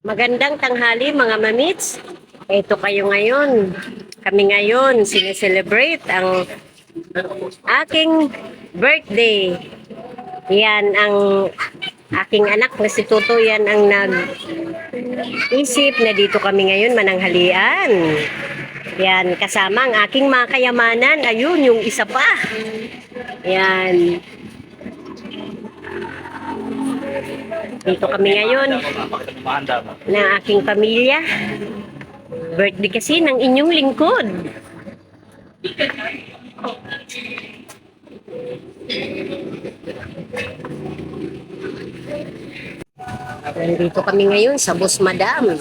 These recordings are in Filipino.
Magandang tanghali mga mamits. Ito kayo ngayon. Kami ngayon sineselebrate ang aking birthday. Yan ang aking anak na si Toto. Yan ang nag-isip na dito kami ngayon mananghalian. Yan, kasama ang aking mga kayamanan. Ayun, yung isa pa. Yan. Dito kami ngayon ng aking pamilya. Birthday kasi ng inyong lingkod. Nandito kami ngayon sa Boss Madam.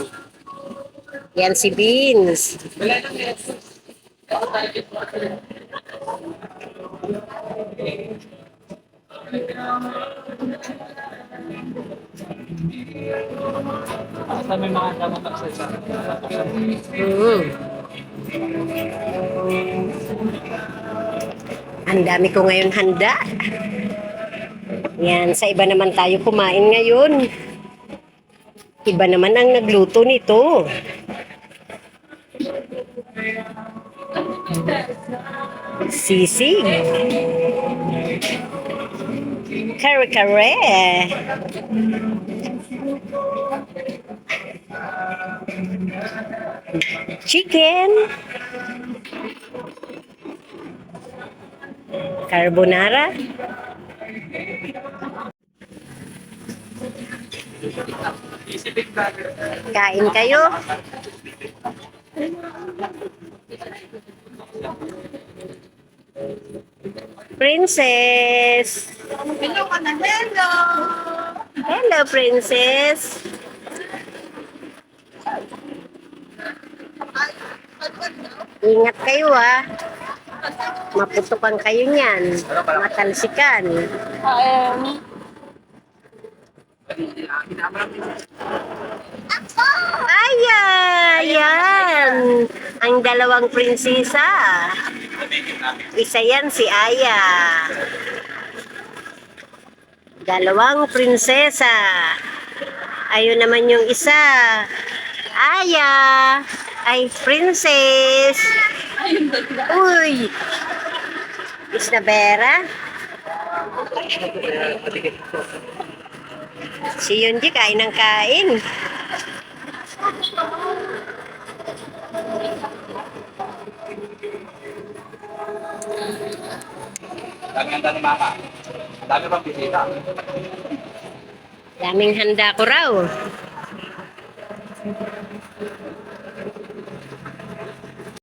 Yan si Beans. Basta may mga dapat access. Ang dami ko ngayon handa. Yan, sa iba naman tayo kumain ngayon. Iba naman ang nagluto nito. Sisig. Kare-kare. Chicken. Carbonara. Kain kayo. Princess. Hello ka na, hello! Hello, Princess. Ingat kayo maputukan kayo niyan. Matalsikan. Ayan. Ang dalawang prinsesa. Isa yan si Aya. Dalawang prinsesa. Ayun naman yung isa. Aya. Ay, princess. Uy. Isnabera. Si Yunji kain ng kain. Dami handa ni Mama. Dami pang bisita. Daming handa ko raw.